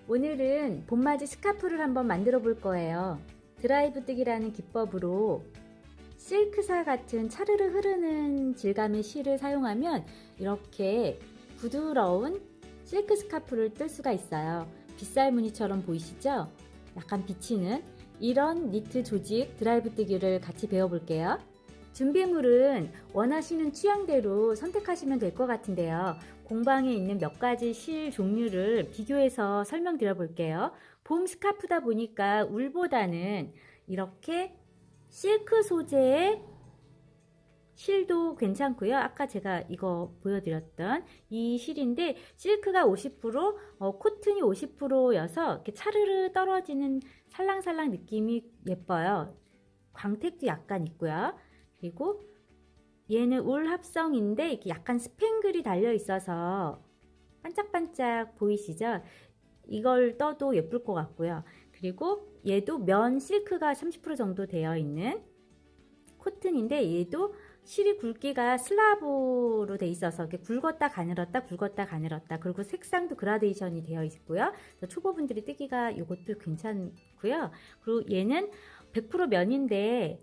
오늘은 봄맞이 스카프를 한번 만들어 볼 거예요. 드라이브뜨기라는 기법으로 실크사 같은 차르르 흐르는 질감의 실을 사용하면 이렇게 부드러운 실크 스카프를 뜰 수가 있어요. 빗살 무늬처럼 보이시죠? 약간 비치는 이런 니트 조직 드라이브뜨기를 같이 배워볼게요. 준비물은 원하시는 취향대로 선택하시면 될 것 같은데요. 공방에 있는 몇 가지 실 종류를 비교해서 설명드려 볼게요. 봄 스카프다 보니까 울보다는 이렇게 실크 소재의 실도 괜찮고요. 아까 제가 이거 보여드렸던 이 실인데 실크가 50%, 코튼이 50%여서 이렇게 차르르 떨어지는 살랑살랑 느낌이 예뻐요. 광택도 약간 있고요. 그리고 얘는 울 합성인데 이렇게 약간 스팽글이 달려 있어서 반짝반짝 보이시죠? 이걸 떠도 예쁠 것 같고요. 그리고 얘도 면 실크가 30% 정도 되어 있는 코튼인데 얘도 실이 굵기가 슬라브로 돼 있어서 이렇게 굵었다 가늘었다 굵었다 가늘었다, 그리고 색상도 그라데이션이 되어 있고요. 초보분들이 뜨기가 이것도 괜찮고요. 그리고 얘는 100% 면인데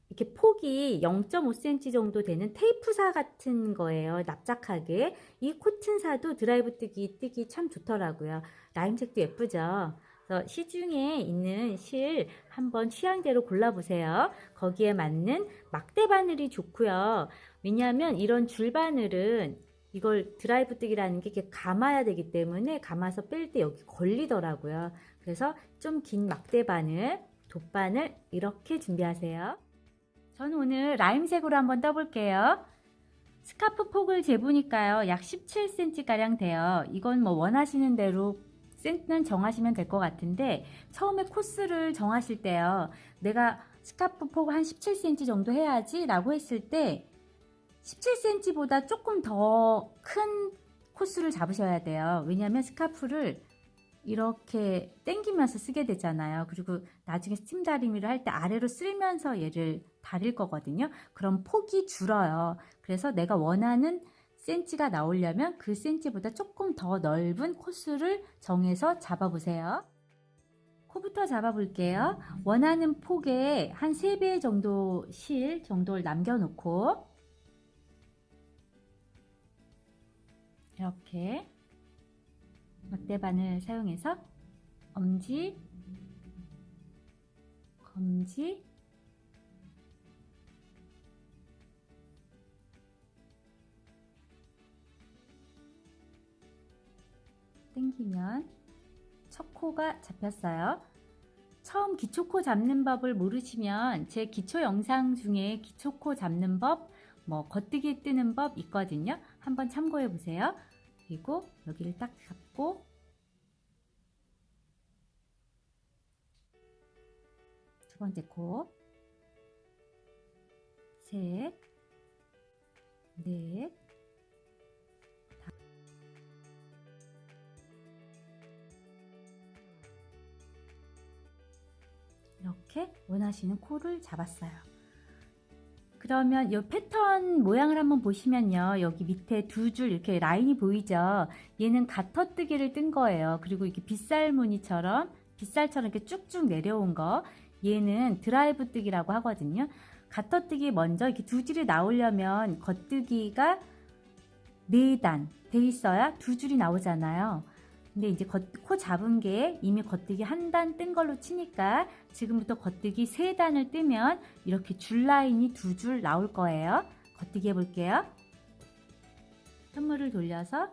이렇게 폭이 0.5cm 정도 되는 테이프사 같은 거예요. 납작하게. 이 코튼사도 드라이브 뜨기 참 좋더라고요. 라임색도 예쁘죠. 그래서 시중에 있는 실 한번 취향대로 골라보세요. 거기에 맞는 막대 바늘이 좋고요. 왜냐하면 이런 줄 바늘은 이걸 드라이브 뜨기라는 게 이렇게 감아야 되기 때문에 감아서 뺄 때 여기 걸리더라고요. 그래서 좀 긴 막대 바늘, 돗바늘 이렇게 준비하세요. 저는 오늘 라임색으로 한번 떠볼게요. 스카프 폭을 재보니까요, 약 17cm 가량 돼요. 이건 뭐 원하시는 대로 센스는 정하시면 될 것 같은데, 처음에 코스를 정하실 때요, 내가 스카프 폭 한 17cm 정도 해야지 라고 했을 때 17cm보다 조금 더 큰 코스를 잡으셔야 돼요. 왜냐하면 스카프를 이렇게 당기면서 쓰게 되잖아요. 그리고 나중에 스팀 다리미를 할 때 아래로 쓸면서 얘를 다릴 거거든요. 그럼 폭이 줄어요. 그래서 내가 원하는 센치가 나오려면 그 센치보다 조금 더 넓은 코스를 정해서 잡아보세요. 코부터 잡아볼게요. 원하는 폭의 한 3배 정도 실 정도를 남겨놓고 이렇게 막대바늘 사용해서 엄지, 검지, 당기면 첫 코가 잡혔어요. 처음 기초코 잡는 법을 모르시면 제 기초 영상 중에 기초코 잡는 법, 뭐 겉뜨기 뜨는 법 있거든요. 한번 참고해 보세요. 그리고 여기를 딱 잡고 두 번째 코, 셋, 넷, 이렇게 원하시는 코를 잡았어요. 그러면 이 패턴 모양을 한번 보시면요, 여기 밑에 두 줄 이렇게 라인이 보이죠? 얘는 가터뜨기를 뜬 거예요. 그리고 이렇게 빗살 무늬처럼 빗살처럼 이렇게 쭉쭉 내려온 거, 얘는 드라이브 뜨기라고 하거든요. 가터뜨기 먼저 이렇게 두 줄이 나오려면 겉뜨기가 4단 돼 있어야 두 줄이 나오잖아요. 근데 이제 코 잡은 게 이미 겉뜨기 한 단 뜬 걸로 치니까 지금부터 겉뜨기 3단을 뜨면 이렇게 줄 라인이 두 줄 나올 거예요. 겉뜨기 해볼게요. 선물을 돌려서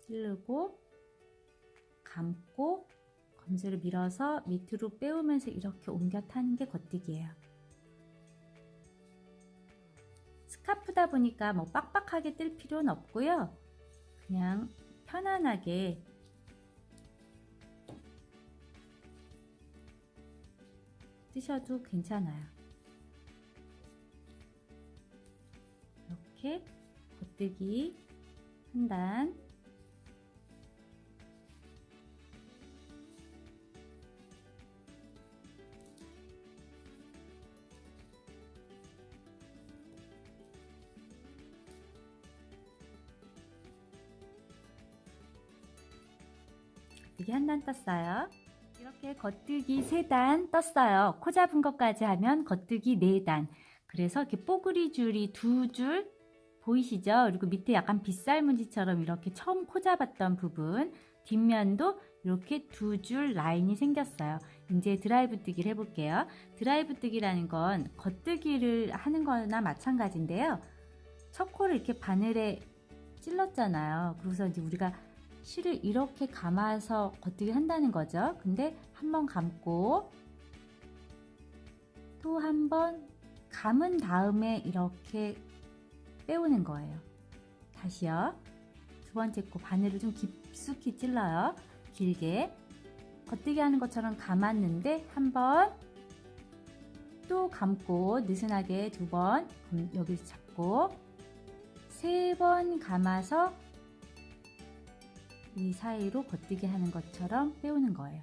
찌르고 감고 검지를 밀어서 밑으로 빼오면서 이렇게 옮겨 타는 게 겉뜨기예요. 스카프다 보니까 뭐 빡빡하게 뜰 필요는 없고요. 그냥 편안하게 뜨셔도 괜찮아요. 이렇게 겉뜨기 한 단, 겉뜨기 한 단 떴어요. 이렇게 겉뜨기 3단 떴어요. 코 잡은 것까지 하면 겉뜨기 4단. 그래서 이렇게 뽀글이 줄이 2줄 보이시죠? 그리고 밑에 약간 빗살무늬처럼 이렇게 처음 코 잡았던 부분, 뒷면도 이렇게 2줄 라인이 생겼어요. 이제 드라이브 뜨기를 해볼게요. 드라이브 뜨기라는 건 겉뜨기를 하는 거나 마찬가지인데요. 첫 코를 이렇게 바늘에 찔렀잖아요. 그래서 이제 우리가 실을 이렇게 감아서 겉뜨기 한다는 거죠. 근데 한번 감고 또 한 번 감은 다음에 이렇게 빼오는 거예요. 다시요. 두 번째 코 바늘을 좀 깊숙이 찔러요. 길게 겉뜨기 하는 것처럼 감았는데 한 번 또 감고 느슨하게 2번 여기서 잡고 3번 감아서 이 사이로 겉뜨기 하는 것처럼 빼오는 거예요.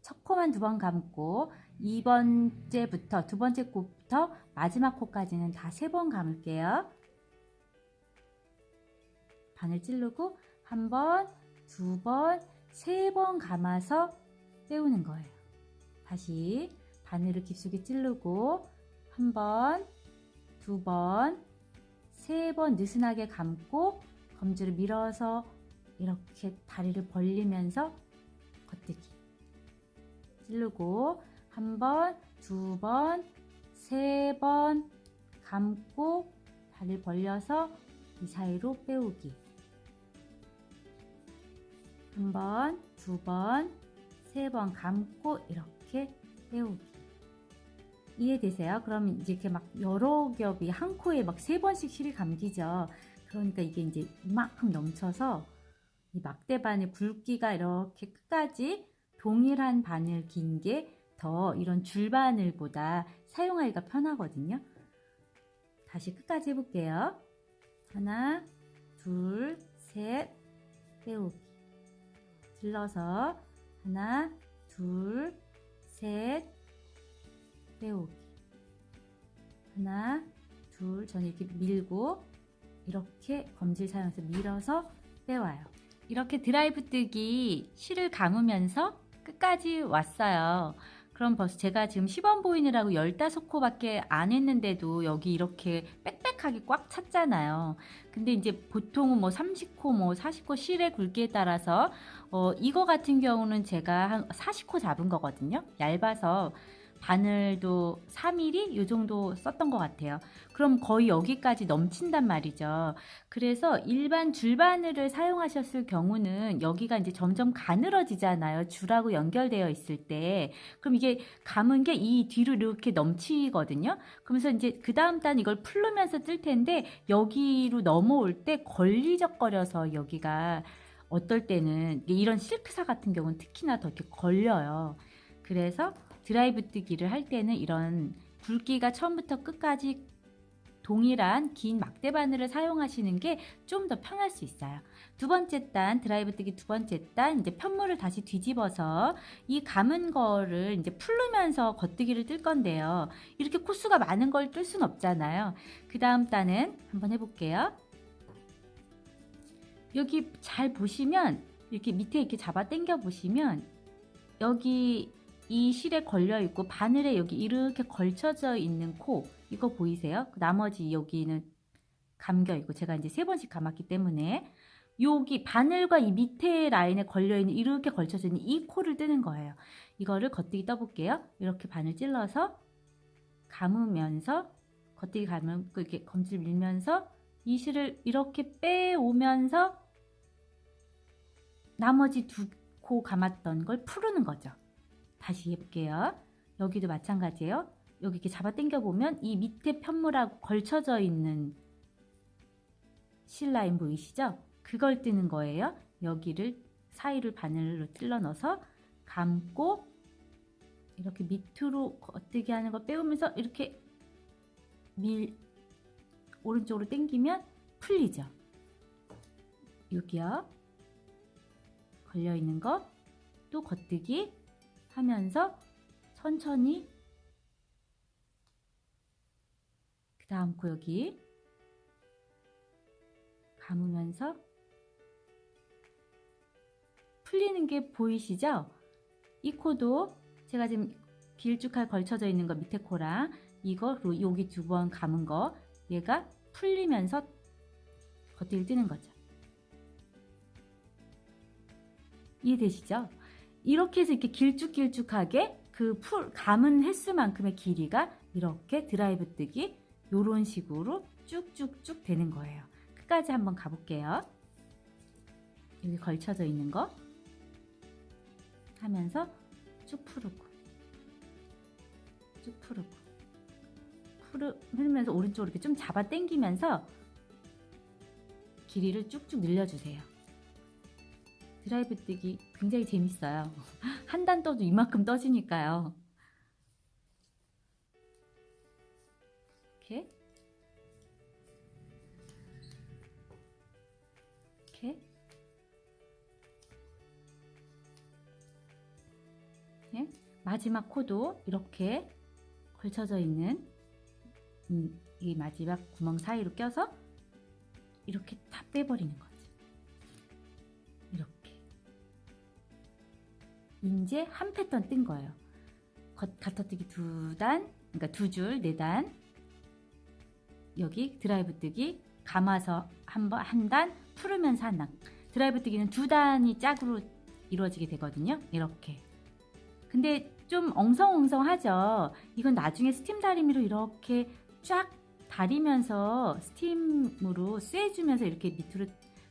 첫 코만 2번 감고 2번째부터 두 번째 코부터 마지막 코까지는 다 3번 감을게요. 바늘 찌르고 1번, 2번, 3번 감아서 빼오는 거예요. 다시 바늘을 깊숙이 찌르고 1번, 2번, 3번 느슨하게 감고 검지를 밀어서 이렇게 다리를 벌리면서 겉뜨기 찌르고 1번, 2번, 3번 감고 다리를 벌려서 이 사이로 빼오기 1번, 2번, 3번 감고 이렇게 빼오기 이해되세요? 그럼 이제 이렇게 막 여러 겹이 한 코에 막 3번씩 실이 감기죠. 그러니까 이게 이제 이만큼 넘쳐서 이 막대바늘 굵기가 이렇게 끝까지 동일한 바늘 긴 게 더 이런 줄바늘보다 사용하기가 편하거든요. 다시 끝까지 해볼게요. 하나, 둘, 셋, 빼오기 질러서 하나, 둘, 셋, 빼오기 하나, 둘, 저는 이렇게 밀고 이렇게 검지를 사용해서 밀어서 빼와요. 이렇게 드라이브 뜨기 실을 감으면서 끝까지 왔어요. 그럼 벌써 제가 지금 시범 보이느라고 15코밖에 안 했는데도 여기 이렇게 빽빽하게 꽉 찼잖아요. 근데 이제 보통은 뭐 30코, 뭐 40코 실의 굵기에 따라서 이거 같은 경우는 제가 한 40코 잡은 거거든요. 얇아서 바늘도 4mm 이 정도 썼던 것 같아요. 그럼 거의 여기까지 넘친단 말이죠. 그래서 일반 줄바늘을 사용하셨을 경우는 여기가 이제 점점 가늘어지잖아요. 줄하고 연결되어 있을 때. 그럼 이게 감은 게 이 뒤로 이렇게 넘치거든요. 그러면서 이제 그 다음 단 이걸 풀르면서 뜰 텐데 여기로 넘어올 때 걸리적거려서 여기가 어떨 때는 이런 실크사 같은 경우는 특히나 더 이렇게 걸려요. 그래서 드라이브 뜨기를 할 때는 이런 굵기가 처음부터 끝까지 동일한 긴 막대 바늘을 사용하시는 게 좀 더 편할 수 있어요. 두 번째 단, 드라이브 뜨기 두 번째 단, 이제 편물을 다시 뒤집어서 이 감은 거를 이제 풀르면서 겉뜨기를 뜰 건데요. 이렇게 코수가 많은 걸 뜰 순 없잖아요. 그 다음 단은 한번 해볼게요. 여기 잘 보시면 이렇게 밑에 이렇게 잡아 당겨 보시면 여기 이 실에 걸려 있고 바늘에 여기 이렇게 걸쳐져 있는 코 이거 보이세요? 나머지 여기는 감겨 있고 제가 이제 3번씩 감았기 때문에 여기 바늘과 이 밑에 라인에 걸려 있는 이렇게 걸쳐져 있는 이 코를 뜨는 거예요. 이거를 겉뜨기 떠볼게요. 이렇게 바늘 찔러서 감으면서 겉뜨기 감으면 이렇게 검지를 밀면서 이 실을 이렇게 빼오면서 나머지 2코 감았던 걸 풀는 거죠. 다시 해볼게요. 여기도 마찬가지예요. 여기 이렇게 잡아 당겨 보면 이 밑에 편물하고 걸쳐져 있는 실 라인 보이시죠? 그걸 뜨는 거예요. 여기를 사이를 바늘로 찔러 넣어서 감고 이렇게 밑으로 겉뜨기 하는 거 빼오면서 이렇게 오른쪽으로 당기면 풀리죠. 여기요. 걸려 있는 거 또 겉뜨기 하면서 천천히 그 다음 코 여기 감으면서 풀리는 게 보이시죠? 이 코도 제가 지금 길쭉하게 걸쳐져 있는 거 밑에 코랑 이거 그리고 여기 2번 감은 거 얘가 풀리면서 겉을 뜨는 거죠. 이해되시죠? 이렇게 해서 이렇게 길쭉길쭉하게 그 감은 횟수만큼의 길이가 이렇게 드라이브 뜨기 요런 식으로 쭉쭉쭉 되는 거예요. 끝까지 한번 가볼게요. 여기 걸쳐져 있는 거 하면서 쭉 풀고 쭉 풀으면서 오른쪽으로 이렇게 좀 잡아 당기면서 길이를 쭉쭉 늘려주세요. 드라이브 뜨기 굉장히 재밌어요. 한 단 떠도 이만큼 떠지니까요. 이렇게 네. 마지막 코도 이렇게 걸쳐져 있는 이 마지막 구멍 사이로 껴서 이렇게 다 빼버리는 거죠. 이렇게 이제 한 패턴 뜬 거예요. 가터뜨기 2단, 그러니까 2줄 4단, 여기 드라이브 뜨기 감아서 한 단, 풀으면서 한 단. 드라이브 뜨기는 2단이 짝으로 이루어지게 되거든요. 이렇게. 근데 좀 엉성엉성하죠. 이건 나중에 스팀 다리미로 이렇게 쫙 다리면서 스팀으로 쐬주면서 이렇게 밑으로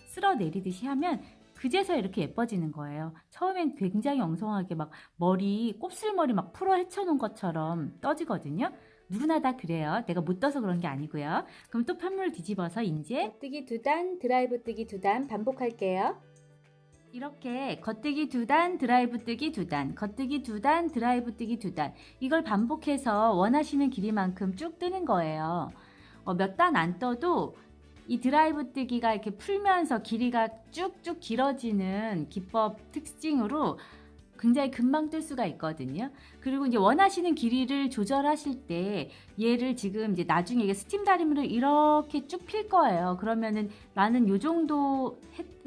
쓸어 내리듯이 하면 그제서야 이렇게 예뻐지는 거예요. 처음엔 굉장히 엉성하게 막 머리 곱슬머리 막 풀어 헤쳐놓은 것처럼 떠지거든요. 누구나 다 그래요. 내가 못 떠서 그런 게 아니고요. 그럼 또 편물을 뒤집어서 이제 겉뜨기 2단, 드라이브 뜨기 2단 반복할게요. 이렇게 겉뜨기 2단, 드라이브 뜨기 2단, 겉뜨기 2단, 드라이브 뜨기 2단 이걸 반복해서 원하시는 길이만큼 쭉 뜨는 거예요. 몇 단 안 떠도 이 드라이브 뜨기가 이렇게 풀면서 길이가 쭉쭉 길어지는 기법 특징으로 굉장히 금방 뜰 수가 있거든요. 그리고 이제 원하시는 길이를 조절하실 때 얘를 지금 이제 나중에 스팀 다리미로 이렇게 쭉 필 거예요. 그러면은 나는 요 정도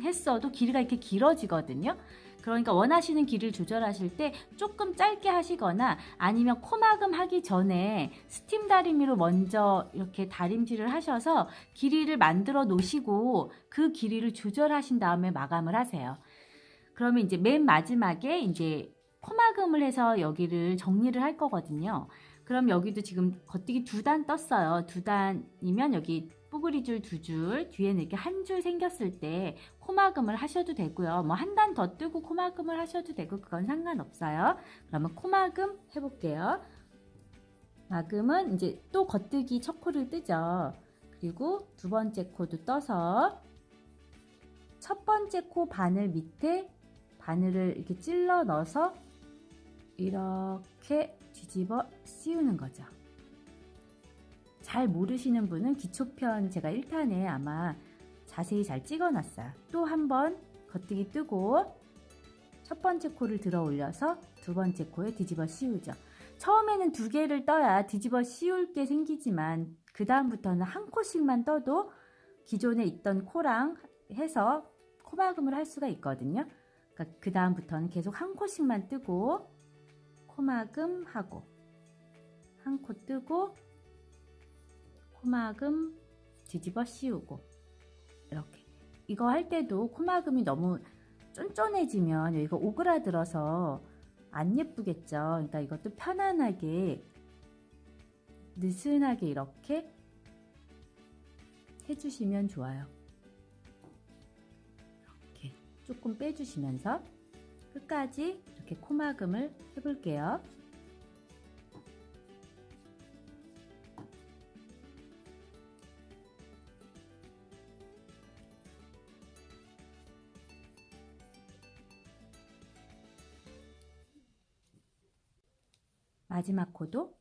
했어도 길이가 이렇게 길어지거든요. 그러니까 원하시는 길이를 조절하실 때 조금 짧게 하시거나 아니면 코막음 하기 전에 스팀 다리미로 먼저 이렇게 다림질을 하셔서 길이를 만들어 놓으시고 그 길이를 조절하신 다음에 마감을 하세요. 그러면 이제 맨 마지막에 이제 코막음을 해서 여기를 정리를 할 거거든요. 그럼 여기도 지금 겉뜨기 2단 떴어요. 2단이면 여기 뽀글이줄 2줄, 뒤에는 이렇게 한 줄 생겼을 때 코막음을 하셔도 되고요. 뭐 한 단 더 뜨고 코막음을 하셔도 되고 그건 상관없어요. 그러면 코막음 해볼게요. 막음은 이제 또 겉뜨기 첫 코를 뜨죠. 그리고 2번째 코도 떠서 첫 번째 코 바늘 밑에 바늘을 이렇게 찔러 넣어서 이렇게 뒤집어 씌우는 거죠. 잘 모르시는 분은 기초편 제가 1탄에 아마 자세히 잘 찍어 놨어요. 또 한 번 겉뜨기 뜨고 첫 번째 코를 들어 올려서 2번째 코에 뒤집어 씌우죠. 처음에는 2개를 떠야 뒤집어 씌울 게 생기지만 그 다음부터는 한 코씩만 떠도 기존에 있던 코랑 해서 코막음을 할 수가 있거든요. 그러니까 그 다음부터는 계속 한 코씩만 뜨고 코막음 하고 한 코 뜨고 코막음 뒤집어 씌우고 이렇게. 이거 할 때도 코막음이 너무 쫀쫀해지면 여기가 오그라들어서 안 예쁘겠죠. 그러니까 이것도 편안하게 느슨하게 이렇게 해주시면 좋아요. 이렇게 조금 빼주시면서 끝까지 이렇게 코막음을 해볼게요. 마지막 코도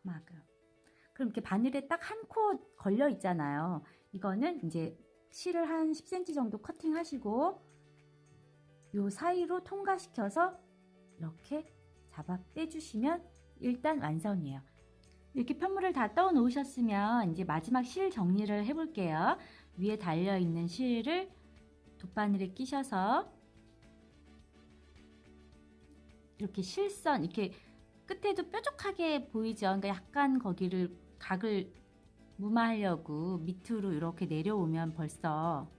코막음. 그럼 이렇게 바늘에 딱 한 코 걸려 있잖아요. 이거는 이제 실을 한 10cm 정도 커팅 하시고 요 사이로 통과시켜서 이렇게 잡아 빼주시면 일단 완성이에요. 이렇게 편물을 다 떠 놓으셨으면 이제 마지막 실 정리를 해볼게요. 위에 달려있는 실을 돗바늘에 끼셔서 이렇게 실선, 이렇게 끝에도 뾰족하게 보이죠? 그러니까 약간 거기를 각을 무마하려고 밑으로 이렇게 내려오면 벌써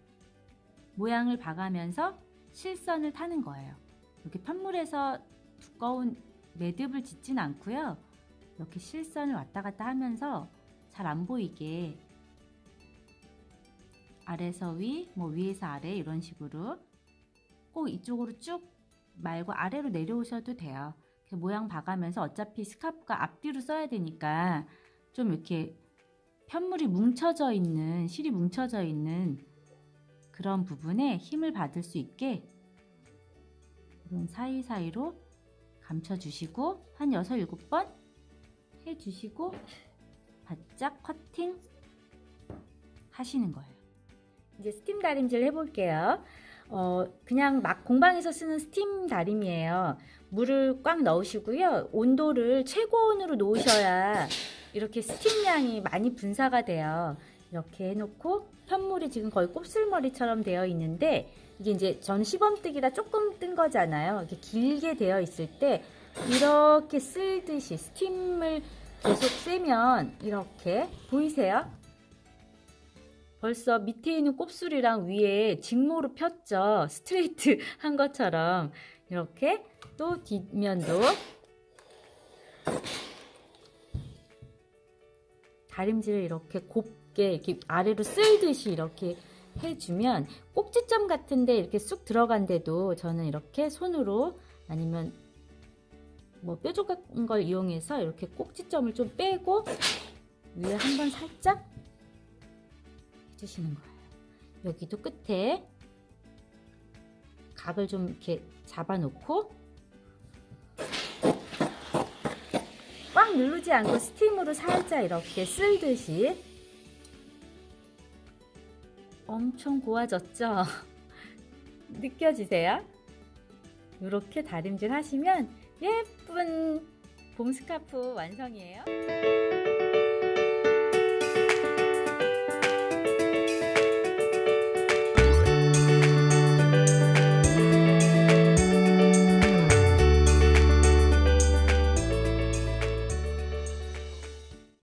모양을 봐가면서 실선을 타는 거예요. 이렇게 편물에서 두꺼운 매듭을 짓진 않고요. 이렇게 실선을 왔다 갔다 하면서 잘 안 보이게 아래에서 위, 뭐 위에서 아래 이런 식으로 꼭 이쪽으로 쭉 말고 아래로 내려오셔도 돼요. 모양 봐가면서 어차피 스카프가 앞뒤로 써야 되니까 좀 이렇게 편물이 뭉쳐져 있는, 실이 뭉쳐져 있는 그런 부분에 힘을 받을 수 있게 이런 사이사이로 감춰주시고 한 6, 7번 해주시고 바짝 커팅 하시는 거예요. 이제 스팀 다림질 해볼게요. 그냥 막 공방에서 쓰는 스팀 다림이에요. 물을 꽉 넣으시고요. 온도를 최고온으로 놓으셔야 이렇게 스팀량이 많이 분사가 돼요. 이렇게 해놓고 편물이 지금 거의 곱슬머리처럼 되어 있는데 이게 이제 전 시범뜨기라 조금 뜬 거잖아요. 이렇게 길게 되어 있을 때 이렇게 쓸듯이 스팀을 계속 쐬면 이렇게 보이세요? 벌써 밑에 있는 곱슬이랑 위에 직모로 폈죠. 스트레이트 한 것처럼. 이렇게 또 뒷면도 다림질을 이렇게 곱게 이렇게 아래로 쓸듯이 이렇게 해주면 꼭지점 같은데 이렇게 쑥 들어간데도 저는 이렇게 손으로 아니면 뭐 뾰족한 걸 이용해서 이렇게 꼭지점을 좀 빼고 위에 한번 살짝 해주시는 거예요. 여기도 끝에 각을 좀 이렇게 잡아 놓고 꽉 누르지 않고 스팀으로 살짝 이렇게 쓸듯이. 엄청 고와졌죠? 느껴지세요? 이렇게 다림질 하시면 예쁜 봄 스카프 완성이에요.